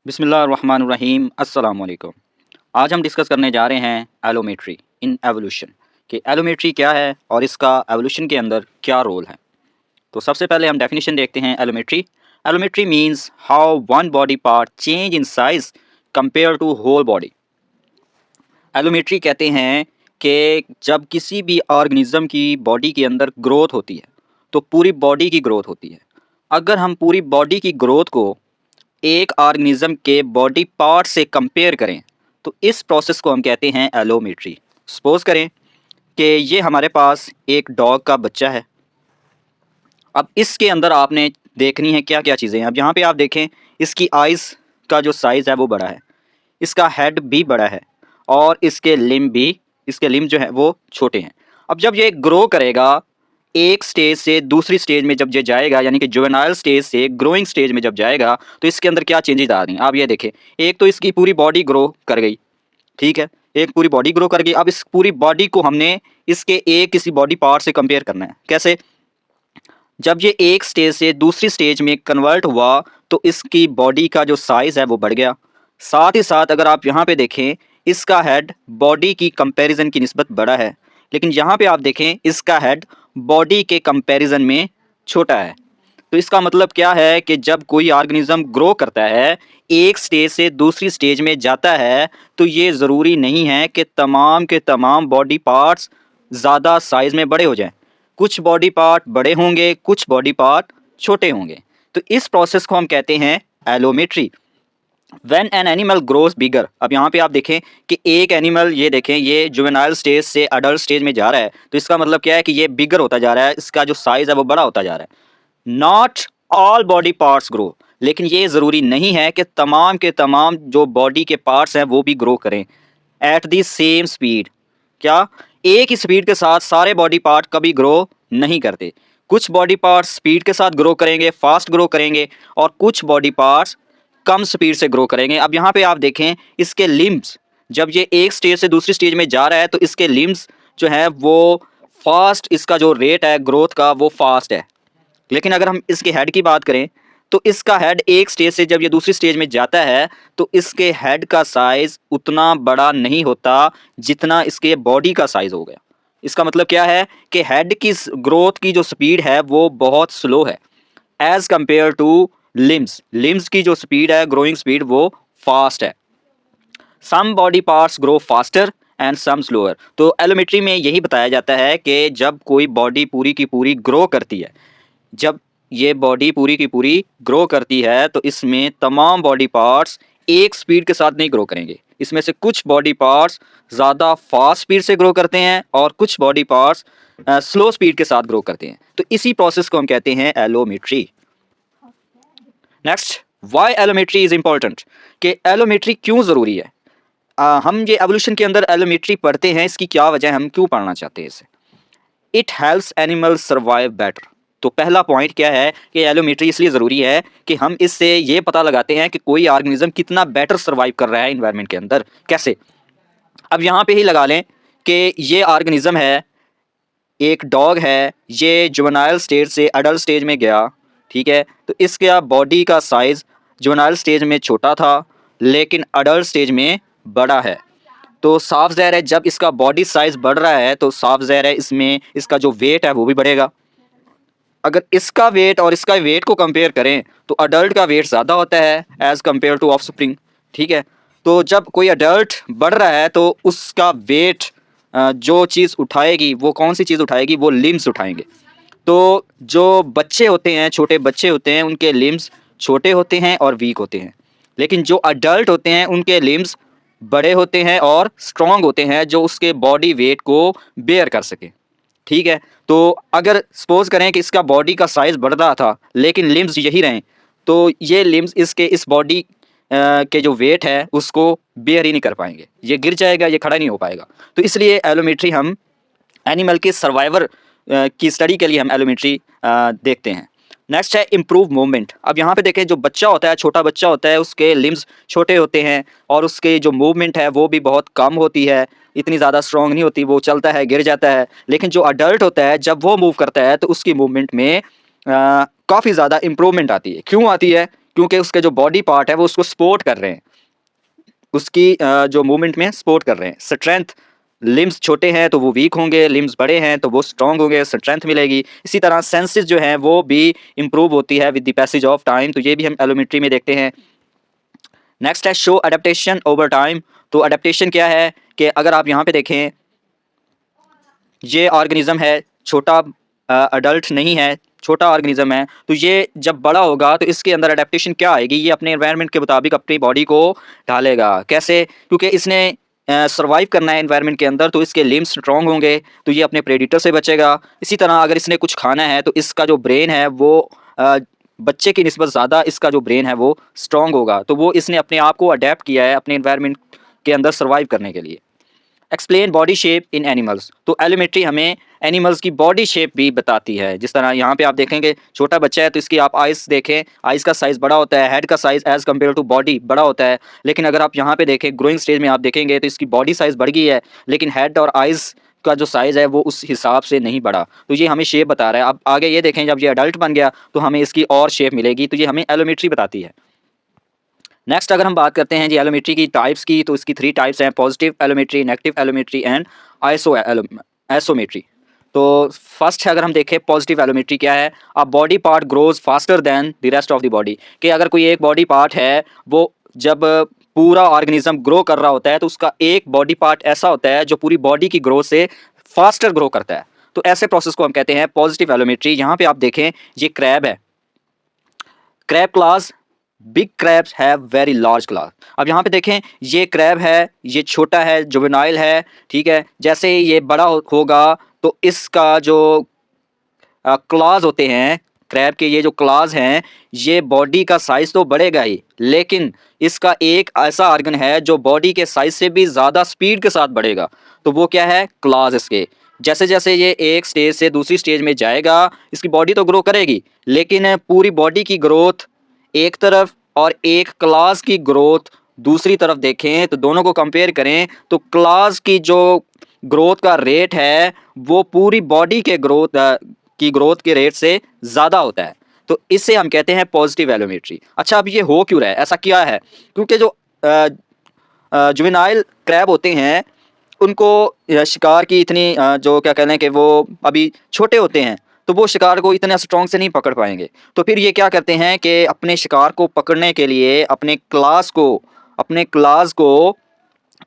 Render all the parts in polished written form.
बिस्मिल्लाहिर्रहमानिर्रहीम अस्सलाम वालेकुम। आज हम डिस्कस करने जा रहे हैं एलोमेट्री इन एवोल्यूशन कि एलोमेट्री क्या है और इसका एवोल्यूशन के अंदर क्या रोल है। तो सबसे पहले हम डेफिनेशन देखते हैं allometry. Allometry means how one body part change in size compare to whole body. Allometry कहते हैं कि जब किसी भी ऑर्गेनिज्म की बॉडी के अंदर ग्रोथ होती है तो पूरी बॉडी की ग्रोथ होती है। अगर हम पूरी बॉडी की ग्रोथ को एक ऑर्गेनिज्म के बॉडी पार्ट से कंपेयर करें तो इस प्रोसेस को हम कहते हैं एलोमेट्री। सपोज करें कि ये हमारे पास एक डॉग का बच्चा है। अब इसके अंदर आपने देखनी है क्या क्या चीज़ें हैं। अब यहाँ पे आप देखें, इसकी आइज़ का जो साइज़ है वो बड़ा है, इसका हेड भी बड़ा है और इसके लिम्ब जो है वो छोटे हैं। अब जब ये ग्रो करेगा एक स्टेज से दूसरी स्टेज में जब ये जाएगा, यानी कि जुवेनाइल स्टेज से ग्रोइंग स्टेज में जब जाएगा तो इसके अंदर क्या चेंजेस आ रही हैं आप ये देखें। एक तो इसकी पूरी बॉडी ग्रो कर गई, ठीक है, एक पूरी बॉडी ग्रो कर गई। अब इस पूरी बॉडी को हमने इसके एक किसी बॉडी पार्ट से कंपेयर करना है। कैसे? जब ये एक स्टेज से दूसरी स्टेज में कन्वर्ट हुआ तो इसकी बॉडी का जो साइज़ है वो बढ़ गया। साथ ही साथ अगर आप यहाँ पे देखें, इसका हेड बॉडी की कंपैरिजन की निस्बत बड़ा है, लेकिन यहाँ पे आप देखें इसका हेड बॉडी के कंपैरिजन में छोटा है। तो इसका मतलब क्या है कि जब कोई ऑर्गेनिज्म ग्रो करता है, एक स्टेज से दूसरी स्टेज में जाता है, तो ये ज़रूरी नहीं है कि तमाम के तमाम बॉडी पार्ट्स ज़्यादा साइज़ में बड़े हो जाएं। कुछ बॉडी पार्ट बड़े होंगे, कुछ बॉडी पार्ट छोटे होंगे। तो इस प्रोसेस को हम कहते हैं एलोमेट्री। व्हेन एन एनिमल ग्रोज बिगर, अब यहाँ पे आप देखें कि एक एनिमल, ये देखें, ये जुवेनाइल स्टेज से अडल्ट स्टेज में जा रहा है, तो इसका मतलब क्या है कि ये बिगर होता जा रहा है, इसका जो साइज़ है वो बड़ा होता जा रहा है। Not all body parts grow, लेकिन ये ज़रूरी नहीं है कि तमाम के तमाम जो बॉडी के पार्ट्स हैं वो भी ग्रो करें एट दी सेम स्पीड। क्या एक ही स्पीड के साथ सारे बॉडी पार्ट कभी ग्रो नहीं करते। कुछ बॉडी पार्ट्स स्पीड के साथ ग्रो करेंगे, फास्ट ग्रो करेंगे, और कुछ बॉडी पार्ट्स कम स्पीड से ग्रो करेंगे। अब यहाँ पे आप देखें, इसके लिम्ब्स, जब ये एक स्टेज से दूसरी स्टेज में जा रहा है तो इसके लिम्ब्स जो है वो फास्ट, इसका जो रेट है ग्रोथ का वो फास्ट है। लेकिन अगर हम इसके हेड की बात करें तो इसका हेड एक स्टेज से जब ये दूसरी स्टेज में जाता है तो इसके हेड का साइज़ उतना बड़ा नहीं होता जितना इसके बॉडी का साइज़ हो गया। इसका मतलब क्या है कि हेड की ग्रोथ की जो स्पीड है वो बहुत स्लो है एज़ कंपेयर टू लिम्स की जो स्पीड है, ग्रोइंग स्पीड, वो फास्ट है। Some body parts grow faster and some slower. तो एलोमेट्री में यही बताया जाता है कि जब कोई बॉडी पूरी की पूरी ग्रो करती है, जब ये बॉडी पूरी की पूरी ग्रो करती है तो इसमें तमाम बॉडी पार्ट्स एक स्पीड के साथ नहीं ग्रो करेंगे। इसमें से कुछ बॉडी पार्ट्स ज़्यादा फास्ट स्पीड से ग्रो करते हैं और कुछ बॉडी पार्ट्स स्लो स्पीड के साथ ग्रो करते हैं। तो इसी प्रोसेस को हम कहते हैं एलोमेट्री। नेक्स्ट, वाई एलोमेट्री इज़ इम्पॉर्टेंट, कि एलोमेट्री क्यों ज़रूरी है। हम ये एवोल्यूशन के अंदर एलोमेट्री पढ़ते हैं, इसकी क्या वजह है, हम क्यों पढ़ना चाहते हैं इसे। It helps animals survive better. तो पहला पॉइंट क्या है कि एलोमेट्री इसलिए ज़रूरी है कि हम इससे ये पता लगाते हैं कि कोई ऑर्गेनिज्म कितना बेटर सर्वाइव कर रहा है इन्वायरमेंट के अंदर। कैसे? अब यहाँ पे ही लगा लें कि ये ऑर्गेनिज्म है, एक डॉग है, ये जुवेनाइल स्टेज से अडल्ट स्टेज में गया, ठीक है, तो इसका बॉडी का साइज़ जुवेनाइल स्टेज में छोटा था लेकिन अडल्ट स्टेज में बड़ा है। तो साफ ज़ाहिर है जब इसका बॉडी साइज़ बढ़ रहा है तो साफ ज़ाहिर है इसमें इसका जो वेट है वो भी बढ़ेगा। अगर इसका वेट और इसका वेट को कंपेयर करें तो अडल्ट का वेट ज़्यादा होता है एज़ कंपेयर टू ऑफस्प्रिंग, ठीक है। तो जब कोई अडल्ट बढ़ रहा है तो उसका वेट, जो चीज़ उठाएगी वो कौन सी चीज़ उठाएगी, वो लिम्स उठाएंगे। तो जो बच्चे होते हैं, छोटे बच्चे होते हैं, उनके लिम्स छोटे होते हैं और वीक होते हैं, लेकिन जो अडल्ट होते हैं उनके लिम्स बड़े होते हैं और स्ट्रॉन्ग होते हैं जो उसके बॉडी वेट को बेयर कर सकें, ठीक है। तो अगर सपोज करें कि इसका बॉडी का साइज़ बढ़ रहा था लेकिन लिम्स यही रहें, तो ये लिम्स इसके इस बॉडी के जो वेट है उसको बेयर ही नहीं कर पाएंगे, ये गिर जाएगा, ये खड़ा नहीं हो पाएगा। तो इसलिए एलोमेट्री हम एनिमल के सर्वाइवर की स्टडी के लिए हम एलोमेट्री देखते हैं। नेक्स्ट है इम्प्रूव मूवमेंट। अब यहाँ पे देखें, जो बच्चा होता है, छोटा बच्चा होता है, उसके लिम्स छोटे होते हैं और उसके जो मूवमेंट है वो भी बहुत कम होती है, इतनी ज़्यादा स्ट्रॉन्ग नहीं होती, वो चलता है, गिर जाता है। लेकिन जो अडल्ट होता है जब वो मूव करता है तो उसकी मूवमेंट में काफ़ी ज़्यादा इम्प्रूवमेंट आती है। क्यों आती है? क्योंकि उसके जो बॉडी पार्ट है वो उसको सपोर्ट कर रहे हैं, उसकी जो मूवमेंट में सपोर्ट कर रहे हैं। स्ट्रेंथ, लिम्स छोटे हैं तो वो वीक होंगे, लिम्स बड़े हैं तो वो स्ट्रॉन्ग होंगे, स्ट्रेंथ मिलेगी। इसी तरह सेंसेस जो हैं वो भी इंप्रूव होती है with the passage of time, तो ये भी हम एलोमेट्री में देखते हैं। नेक्स्ट है शो अडेप्टेशन ओवर टाइम। तो अडेप्टेशन क्या है कि अगर आप यहाँ पे देखें, ये ऑर्गेनिज्म है छोटा, अडल्ट नहीं है, छोटा ऑर्गेनिज्म है, तो ये जब बड़ा होगा तो इसके अंदर अडेप्टेशन क्या आएगी, ये अपने एनवायरनमेंट के मुताबिक अपनी बॉडी को ढालेगा। कैसे? क्योंकि इसने सर्वाइव करना है एनवायरनमेंट के अंदर, तो इसके लिम्स स्ट्रॉन्ग होंगे, तो ये अपने प्रेडिटर से बचेगा। इसी तरह अगर इसने कुछ खाना है तो इसका जो ब्रेन है वो बच्चे की निस्बत ज़्यादा इसका जो ब्रेन है वो स्ट्रॉन्ग होगा, तो वो इसने अपने आप को अडेप्ट किया है अपने एनवायरनमेंट के अंदर सर्वाइव करने के लिए। Explain body shape in animals. तो एलोमेट्री हमें एनिमल्स की बॉडी शेप भी बताती है। जिस तरह यहाँ पे आप देखेंगे छोटा बच्चा है तो इसकी आप आइज़ देखें, आइज़ का साइज़ बड़ा होता है, हेड का size as compare to body बड़ा होता है। लेकिन अगर आप यहाँ पे देखें ग्रोइंग स्टेज में आप देखेंगे तो इसकी बॉडी साइज़ बढ़ गई है, लेकिन हेड और आइज़ का जो साइज़ है वो उस हिसाब से नहीं बढ़ा, तो ये हमें शेप बता रहा है। अब आगे ये देखें, जब ये अडल्ट बन गया तो हमें इसकी और शेप मिलेगी, तो ये हमें एलोमेट्री बताती है। नेक्स्ट अगर हम बात करते हैं जी एलोमेट्री की टाइप्स की, तो इसकी 3 टाइप्स हैं, पॉजिटिव एलोमेट्री, नेगेटिव एलोमेट्री एंड आइसोमेट्री। तो फर्स्ट है, अगर हम देखें पॉजिटिव एलोमेट्री क्या है, a body part grows faster than the rest of the body. कि अगर कोई एक बॉडी पार्ट है वो जब पूरा ऑर्गेनिज्म ग्रो कर रहा होता है तो उसका एक बॉडी पार्ट ऐसा होता है जो पूरी बॉडी की ग्रोथ से फास्टर ग्रो करता है, तो ऐसे प्रोसेस को हम कहते हैं पॉजिटिव एलोमेट्री। यहाँ पे आप देखें ये क्रैब है, crab class, big crabs have very large class. अब यहाँ पे देखें ये क्रैब है, ये छोटा है, जुवेनाइल है, ठीक है। जैसे ही ये बड़ा होगा तो इसका जो क्लास होते हैं, क्रैब के ये जो क्लास हैं, ये बॉडी का साइज तो बढ़ेगा ही, लेकिन इसका एक ऐसा ऑर्गन है जो बॉडी के साइज से भी ज़्यादा स्पीड के साथ बढ़ेगा, तो वो क्या है, क्लास। इसके जैसे जैसे ये एक स्टेज से दूसरी स्टेज में जाएगा इसकी बॉडी तो ग्रो करेगी, लेकिन पूरी बॉडी की ग्रोथ एक तरफ और एक क्लास की ग्रोथ दूसरी तरफ देखें तो दोनों को कंपेयर करें तो क्लास की जो ग्रोथ का रेट है वो पूरी बॉडी के ग्रोथ के रेट से ज़्यादा होता है, तो इससे हम कहते हैं पॉजिटिव एलोमेट्री। अच्छा, अब ये हो क्यों रहा है, ऐसा क्या है? क्योंकि जो जुवेनाइल क्रैब होते हैं उनको शिकार की इतनी जो क्या कहते हैं कि वो अभी छोटे होते हैं, तो वो शिकार को इतना स्ट्रॉन्ग से नहीं पकड़ पाएंगे। तो फिर ये क्या करते हैं कि अपने शिकार को पकड़ने के लिए अपने क्लास को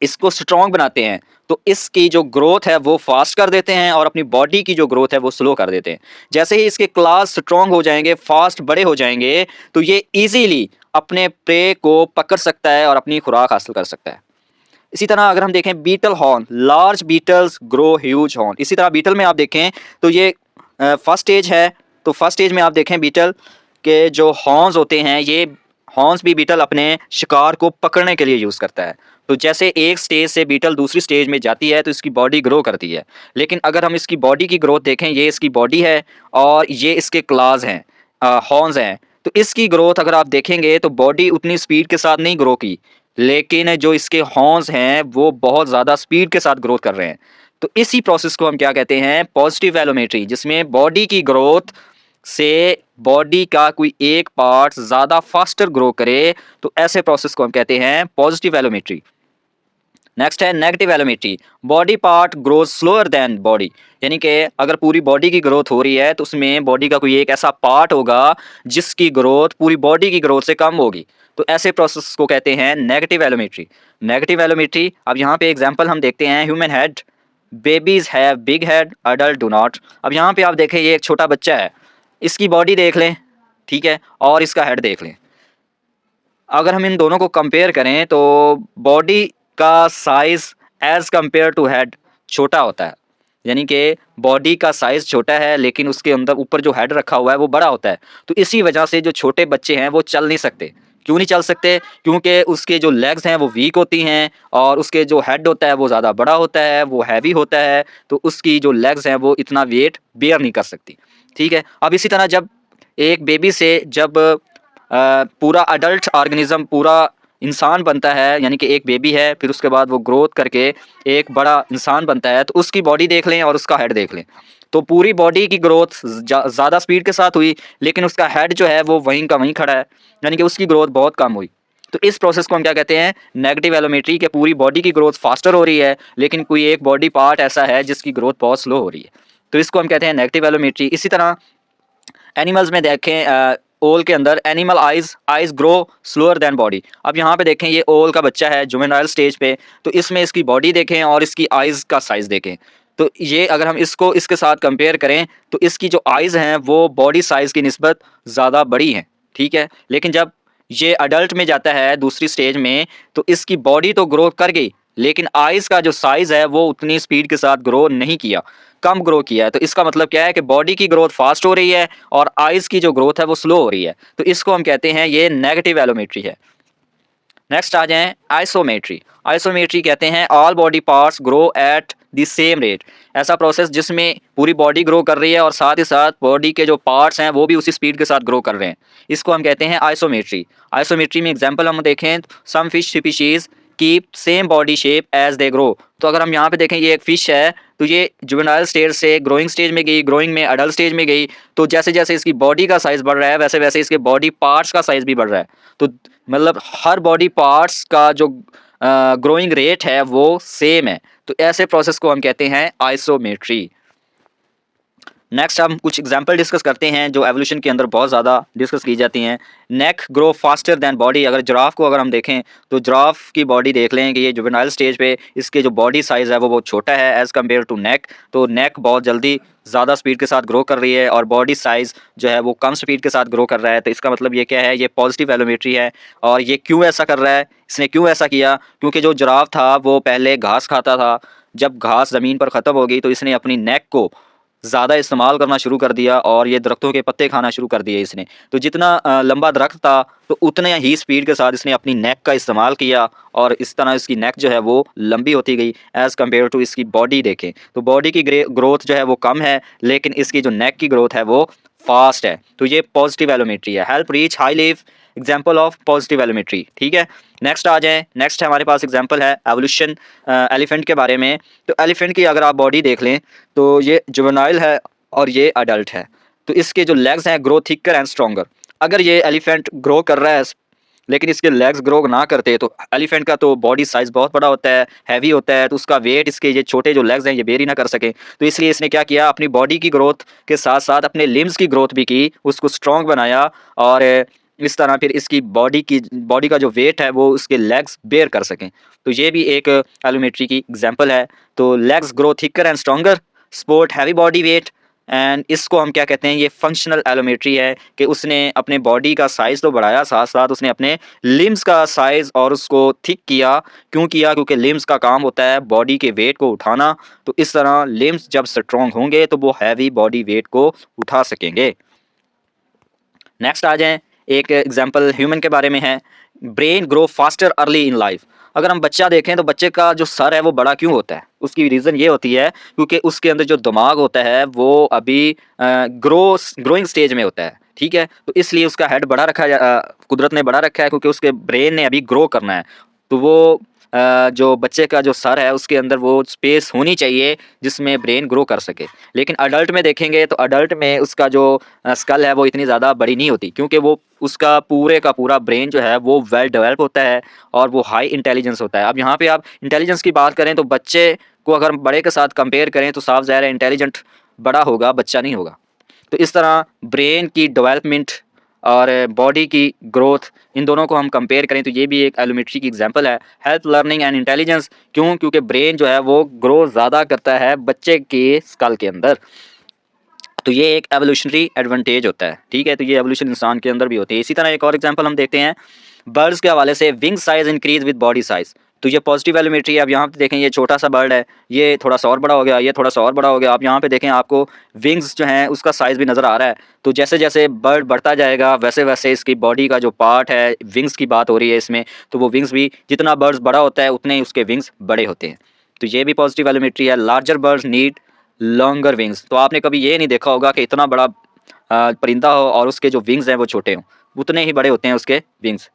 इसको स्ट्रॉन्ग बनाते हैं, तो इसकी जो ग्रोथ है वो फास्ट कर देते हैं और अपनी बॉडी की जो ग्रोथ है वो स्लो कर देते हैं। जैसे ही इसके क्लास स्ट्रॉन्ग हो जाएंगे, फास्ट बड़े हो जाएंगे, तो ये ईजीली अपने प्रे को पकड़ सकता है और अपनी खुराक हासिल कर सकता है। इसी तरह अगर हम देखें beetle horn, large beetles grow huge horn. इसी तरह बीटल में आप देखें तो ये फर्स्ट स्टेज है, तो फर्स्ट स्टेज में आप देखें बीटल के जो हॉर्न्स होते हैं, ये हॉर्न्स भी बीटल अपने शिकार को पकड़ने के लिए यूज़ करता है। तो जैसे एक स्टेज से बीटल दूसरी स्टेज में जाती है तो इसकी बॉडी ग्रो करती है, लेकिन अगर हम इसकी बॉडी की ग्रोथ देखें, ये इसकी बॉडी है और ये इसके क्लास हैं, हॉर्न्स हैं, तो इसकी ग्रोथ अगर आप देखेंगे तो बॉडी उतनी स्पीड के साथ नहीं ग्रो की, लेकिन जो इसके हॉर्न्स हैं वो बहुत ज़्यादा स्पीड के साथ ग्रोथ कर रहे हैं। तो इसी प्रोसेस को हम क्या कहते हैं, पॉजिटिव एलोमेट्री, जिसमें बॉडी की ग्रोथ से बॉडी का कोई एक पार्ट ज़्यादा फास्टर ग्रो करे, तो ऐसे प्रोसेस को हम कहते हैं पॉजिटिव एलोमेट्री। नेक्स्ट है negative allometry, body part grows slower than body. यानी कि अगर पूरी बॉडी की ग्रोथ हो रही है तो उसमें बॉडी का कोई एक ऐसा पार्ट होगा जिसकी ग्रोथ पूरी बॉडी की ग्रोथ से कम होगी, तो ऐसे प्रोसेस को कहते हैं नेगेटिव एलोमेट्री। नेगेटिव एलोमेट्री, अब यहाँ पे एग्जांपल हम देखते हैं, human head, babies have big head, adult do not. अब यहाँ पे आप देखें ये एक छोटा बच्चा है, इसकी बॉडी देख लें, ठीक है, और इसका हेड देख लें। अगर हम इन दोनों को कंपेयर करें तो बॉडी का size as compare to head छोटा होता है, यानी कि बॉडी का साइज़ छोटा है लेकिन उसके अंदर ऊपर जो हेड रखा हुआ है वो बड़ा होता है। तो इसी वजह से जो छोटे बच्चे हैं वो चल नहीं सकते। क्यों नहीं चल सकते? क्योंकि उसके जो लेग्स हैं वो वीक होती हैं और उसके जो हेड होता है वो ज़्यादा बड़ा होता है, वो हैवी होता है, तो उसकी जो लेग्स हैं वो इतना वेट बेयर नहीं कर सकती, ठीक है। अब इसी तरह जब एक बेबी से जब पूरा अडल्ट ऑर्गेनिज्म पूरा इंसान बनता है, यानी कि एक बेबी है, फिर उसके बाद वो ग्रोथ करके एक बड़ा इंसान बनता है, तो उसकी बॉडी देख लें और उसका हेड देख लें, तो पूरी बॉडी की ग्रोथ ज़्यादा स्पीड के साथ हुई, लेकिन उसका हेड जो है वो वहीं का वहीं खड़ा है, यानी कि उसकी ग्रोथ बहुत कम हुई। तो इस प्रोसेस को हम क्या कहते हैं? नेगेटिव एलोमेट्री, कि पूरी बॉडी की ग्रोथ फास्टर हो रही है, लेकिन कोई एक बॉडी पार्ट ऐसा है जिसकी ग्रोथ बहुत स्लो हो रही है, तो इसको हम कहते हैं नेगेटिव एलोमेट्री। इसी तरह एनिमल्स में देखें, ओल के अंदर animal eyes grow slower than body. अब यहाँ पे देखें, ये ओल का बच्चा है जुवेनाइल स्टेज पे, तो इसमें इसकी बॉडी देखें और इसकी आइज़ का साइज़ देखें, तो ये अगर हम इसको इसके साथ कंपेयर करें तो इसकी जो आइज़ हैं वो बॉडी साइज़ की निस्बत ज़्यादा बड़ी हैं, ठीक है। लेकिन जब ये अडल्ट में जाता है दूसरी स्टेज में, तो इसकी बॉडी तो ग्रो कर गई, लेकिन आइज़ का जो साइज़ है वो उतनी स्पीड के साथ ग्रो नहीं किया, कम ग्रो किया है। तो इसका मतलब क्या है कि बॉडी की ग्रोथ फास्ट हो रही है और आइज़ की जो ग्रोथ है वो स्लो हो रही है, तो इसको हम कहते हैं ये नेगेटिव एलोमेट्री है। नेक्स्ट आ जाएं आइसोमेट्री। आइसोमेट्री कहते हैं all body parts grow at the same rate. ऐसा प्रोसेस जिसमें पूरी बॉडी ग्रो कर रही है और साथ ही साथ बॉडी के जो पार्ट्स हैं वो भी उसी स्पीड के साथ ग्रो कर रहे हैं, इसको हम कहते हैं आइसोमेट्री। आइसोमेट्री में एग्जांपल हम देखें, some fish species keep same body shape as they grow. तो अगर हम यहाँ पे देखें, ये एक फिश है, तो ये जुवेनाइल स्टेज से ग्रोइंग स्टेज में गई, ग्रोइंग में अडल्ट स्टेज में गई, तो जैसे जैसे इसकी बॉडी का साइज़ बढ़ रहा है वैसे वैसे इसके बॉडी पार्ट्स का साइज़ भी बढ़ रहा है। तो मतलब हर बॉडी पार्ट्स का जो ग्रोइंग रेट है वो सेम है, तो ऐसे प्रोसेस को हम कहते हैं आइसोमेट्री। नेक्स्ट हम कुछ एग्जांपल डिस्कस करते हैं जो एवोल्यूशन के अंदर बहुत ज़्यादा डिस्कस की जाती हैं। नेक ग्रो फास्टर देन बॉडी। अगर जिराफ को अगर हम देखें तो जिराफ की बॉडी देख लें कि ये जुवेनाइल स्टेज पे इसके जो बॉडी साइज़ है वो बहुत छोटा है एज़ कम्पेयर टू नेक, तो नेक बहुत जल्दी ज़्यादा स्पीड के साथ ग्रो कर रही है और बॉडी साइज़ जो है वो कम स्पीड के साथ ग्रो कर रहा है। तो इसका मतलब ये क्या है? ये पॉजिटिव एलोमेट्री है। और ये क्यों ऐसा कर रहा है? इसने क्यों ऐसा किया? क्योंकि जो जिराफ था वो पहले घास खाता था, जब घास ज़मीन पर ख़त्म हो गई तो इसने अपनी नेक को ज़्यादा इस्तेमाल करना शुरू कर दिया और ये दरख्तों के पत्ते खाना शुरू कर दिए इसने। तो जितना लंबा दरख्त था तो उतने ही स्पीड के साथ इसने अपनी नेक का इस्तेमाल किया और इस तरह इसकी नेक जो है वो लंबी होती गई एज़ कम्पेयर टू इसकी बॉडी देखें तो बॉडी की ग्रोथ जो है वो कम है, लेकिन इसकी जो नेक की ग्रोथ है वो फास्ट है। तो ये पॉजिटिव एलोमेट्री है। Help reach high live, example of positive allometry, ठीक है। नेक्स्ट आ जाएँ। नेक्स्ट हमारे पास एग्जाम्पल है एवोल्यूशन एलिफेंट के बारे में। तो एलिफेंट की अगर आप बॉडी देख लें तो ये जुवेनाइल है और ये अडल्ट है, तो इसके जो लेग्स हैं ग्रो थिकर एंड स्ट्रॉन्गर। अगर ये एलिफेंट ग्रो कर रहा है लेकिन इसके लेग्स ग्रो ना करते तो एलिफेंट का तो बॉडी साइज़ बहुत बड़ा होता है, हैवी होता है, तो उसका वेट इसके ये छोटे जो लेग्स हैं ये बेर ही ना कर सके। तो इसलिए इसने क्या किया, अपनी बॉडी की ग्रोथ के साथ साथ अपने लिम्स की ग्रोथ भी की, उसको स्ट्रॉन्ग बनाया और इस तरह फिर इसकी बॉडी का जो वेट है वो उसके लेग्स बेयर कर सकें। तो ये भी एक एलोमेट्री की एग्जांपल है। तो legs grow thicker and stronger, sport heavy body weight, and इसको हम क्या कहते हैं? ये फंक्शनल एलोमेट्री है कि उसने अपने बॉडी का साइज़ तो बढ़ाया, साथ साथ उसने अपने लिम्स का साइज़ और उसको थिक किया। क्यों किया? क्योंकि लिम्स का काम होता है बॉडी के वेट को उठाना, तो इस तरह लिम्स जब स्ट्रॉन्ग होंगे तो वो हैवी बॉडी वेट को उठा सकेंगे। नेक्स्ट आ जाएँ। एक एग्जांपल ह्यूमन के बारे में है। Brain grow faster early in life. अगर हम बच्चा देखें तो बच्चे का जो सर है वो बड़ा क्यों होता है? उसकी रीज़न ये होती है क्योंकि उसके अंदर जो दिमाग होता है वो अभी ग्रोइंग स्टेज में होता है, ठीक है? तो इसलिए उसका हेड बड़ा कुदरत ने बड़ा रखा है क्योंकि उसके ब्रेन ने अभी ग्रो करना है। तो वो जो बच्चे का जो सर है उसके अंदर वो स्पेस होनी चाहिए जिसमें ब्रेन ग्रो कर सके। लेकिन अडल्ट में देखेंगे तो अडल्ट में उसका जो स्कल है वो इतनी ज़्यादा बड़ी नहीं होती क्योंकि वो उसका पूरे का पूरा ब्रेन जो है वो वेल डेवलप होता है और वो हाई इंटेलिजेंस होता है। अब यहाँ पे आप इंटेलिजेंस की बात करें तो बच्चे को अगर बड़े के साथ कंपेयर करें तो साफ ज़ाहिर है इंटेलिजेंट बड़ा होगा, बच्चा नहीं होगा। तो इस तरह ब्रेन की डेवलपमेंट और बॉडी की ग्रोथ, इन दोनों को हम कंपेयर करें तो ये भी एक एलोमेट्री की एग्जांपल है। हेल्थ लर्निंग एंड इंटेलिजेंस, क्यों? क्योंकि ब्रेन जो है वो ग्रो ज़्यादा करता है बच्चे के स्कल के अंदर। तो ये एक एवोल्यूशनरी एडवांटेज होता है, ठीक है। तो ये एवोल्यूशन इंसान के अंदर भी होती है। इसी तरह एक और एग्जांपल हम देखते हैं बर्ड्स के हवाले से। Wing size increase with body size. तो ये पॉजिटिव एलोमेट्री है। अब यहाँ पे देखें ये छोटा सा बर्ड है, ये थोड़ा सा और बड़ा हो गया, ये थोड़ा सा और बड़ा हो गया। आप यहाँ पे देखें आपको विंग्स जो हैं उसका साइज़ भी नज़र आ रहा है। तो जैसे जैसे बर्ड बढ़ता जाएगा वैसे वैसे इसकी बॉडी का जो पार्ट है, विंग्स की बात हो रही है इसमें, तो वो विंग्स भी जितना बर्ड्स बड़ा होता है उतने ही उसके विंग्स बड़े होते हैं। तो ये भी पॉजिटिव एलोमेट्री है। Larger birds need longer wings. तो आपने कभी ये नहीं देखा होगा कि इतना बड़ा परिंदा हो और उसके जो विंग्स हैं वो छोटे हों, उतने ही बड़े होते हैं उसके विंग्स।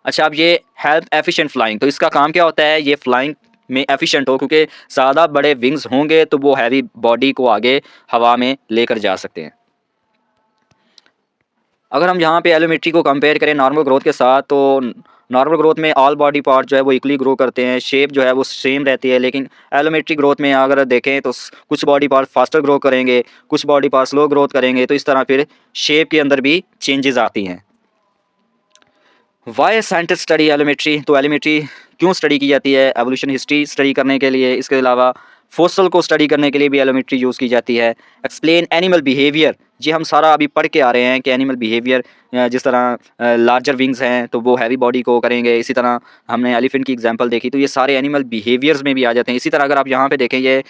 अच्छा, अब ये हेल्प एफिशिएंट फ्लाइंग, तो इसका काम क्या होता है, ये फ्लाइंग में एफिशिएंट हो, क्योंकि ज़्यादा बड़े विंग्स होंगे तो वो हैवी बॉडी को आगे हवा में लेकर जा सकते हैं। अगर हम यहाँ पे एलोमेट्री को कंपेयर करें नॉर्मल ग्रोथ के साथ, तो नॉर्मल ग्रोथ में ऑल बॉडी पार्ट जो है वो इक्वली ग्रो करते हैं, शेप जो है वो सेम रहती है। लेकिन एलोमेट्री ग्रोथ में अगर देखें तो कुछ बॉडी पार्ट फास्टर ग्रो करेंगे, कुछ बॉडी पार्ट स्लो ग्रोथ करेंगे, तो इस तरह फिर शेप के अंदर भी चेंजेस आती हैं। वाई साइंटिस्ट स्टडी एलोमेट्री, तो एलोमेट्री क्यों स्टडी की जाती है, एवोल्यूशन हिस्ट्री स्टडी करने के लिए, इसके अलावा फोसल को स्टडी करने के लिए भी एलोमेट्री यूज़ की जाती है। एक्सप्लेन एनिमल बिहेवियर, जी हम सारा अभी पढ़ के आ रहे हैं कि एनिमल बिहेवियर, जिस तरह लार्जर विंग्स हैं तो वो हैवी बॉडी को करेंगे, इसी तरह हमने एलिफेंट की एग्जांपल देखी, तो ये सारे एनिमल बिहेवियर्स में भी आ जाते हैं। इसी तरह अगर आप यहाँ पे देखें, ये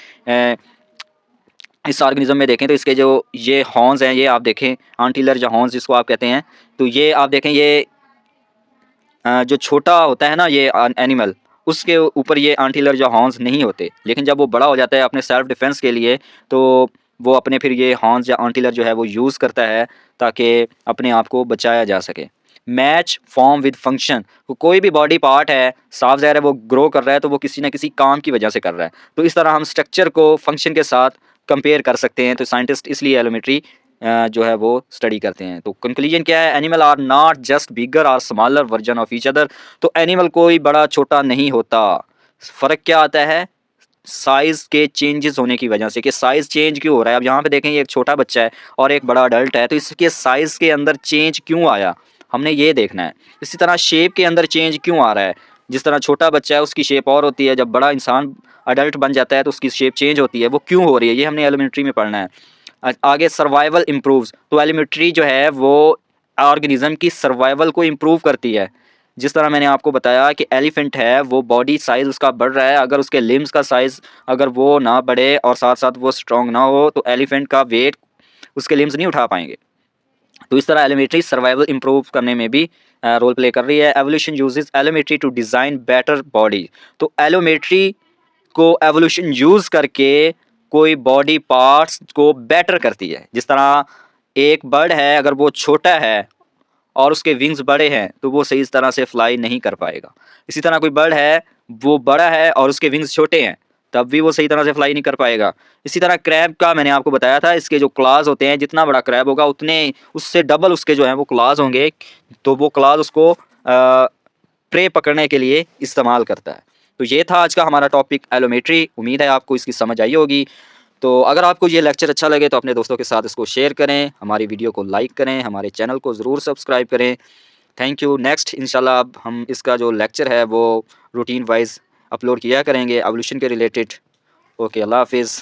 इस ऑर्गेनिज्म में देखें तो इसके जो ये हॉर्न्स हैं, ये आप देखें आंटीलर या हॉर्न्स जिसको आप कहते हैं, तो ये आप देखें, ये जो छोटा होता है ना ये एनिमल, उसके ऊपर ये आंटीलर या हॉर्न्स नहीं होते, लेकिन जब वो बड़ा हो जाता है अपने सेल्फ डिफेंस के लिए, तो वो अपने फिर ये हॉर्न्स या आंटीलर जो है वो यूज़ करता है ताकि अपने आप को बचाया जा सके। मैच फॉर्म विद फंक्शन, कोई भी बॉडी पार्ट है, साफ ज़ाहिर है वो ग्रो कर रहा है तो वो किसी ना किसी काम की वजह से कर रहा है, तो इस तरह हम स्ट्रक्चर को फंक्शन के साथ कंपेयर कर सकते हैं। तो साइंटिस्ट इसलिए एलोमेट्री जो है वो स्टडी करते हैं। तो कंक्लूजन क्या है, एनिमल आर नॉट जस्ट बिगर और smaller version of each other, तो एनिमल कोई बड़ा छोटा नहीं होता, फ़र्क क्या आता है, साइज़ के चेंजेस होने की वजह से, कि साइज़ चेंज क्यों हो रहा है। अब यहाँ पे देखें, ये एक छोटा बच्चा है और एक बड़ा अडल्ट है, तो इसके साइज़ के अंदर चेंज क्यों आया, हमने ये देखना है। इसी तरह शेप के अंदर चेंज क्यों आ रहा है, जिस तरह छोटा बच्चा है उसकी शेप और होती है, जब बड़ा इंसान अडल्ट बन जाता है तो उसकी शेप चेंज होती है, वो क्यों हो रही है, ये हमने एलिमेंट्री में पढ़ना है। आगे सर्वाइवल इम्प्रूव्स, तो एलिमेंट्री जो है वो ऑर्गेनिज्म की सर्वाइवल को इम्प्रूव करती है। जिस तरह मैंने आपको बताया कि एलिफेंट है वो बॉडी साइज़ उसका बढ़ रहा है, अगर उसके लिम्स का साइज़ अगर वो ना बढ़े और साथ साथ वो स्ट्रॉन्ग ना हो तो एलिफेंट का वेट उसके लिम्स नहीं उठा पाएंगे। तो इस तरह एलिमेंट्री सर्वाइवल इम्प्रूव करने में भी रोल प्ले कर रही है। Evolution uses elementary to design better body, तो एलोमेट्री को एवोल्यूशन यूज़ करके कोई बॉडी पार्ट्स को बेटर करती है। जिस तरह एक बर्ड है, अगर वो छोटा है और उसके विंग्स बड़े हैं तो वो सही तरह से फ्लाई नहीं कर पाएगा। इसी तरह कोई बर्ड है, वो बड़ा है और उसके विंग्स छोटे हैं, तब भी वो सही तरह से फ्लाई नहीं कर पाएगा। इसी तरह क्रैब का मैंने आपको बताया था, इसके जो क्लास होते हैं, जितना बड़ा क्रैब होगा उतने उससे डबल उसके जो हैं वो क्लास होंगे, तो वो क्लास उसको प्रे पकड़ने के लिए इस्तेमाल करता है। तो ये था आज का हमारा टॉपिक एलोमेट्री। उम्मीद है आपको इसकी समझ आई होगी। तो अगर आपको ये लेक्चर अच्छा लगे तो अपने दोस्तों के साथ इसको शेयर करें, हमारी वीडियो को लाइक करें, हमारे चैनल को ज़रूर सब्सक्राइब करें। Thank you. नेक्स्ट इंशाल्लाह अब हम इसका जो लेक्चर है वो रूटीन वाइज अपलोड किया करेंगे एवोल्यूशन के रिलेटेड। ओके, अल्लाह हाफ़िज़।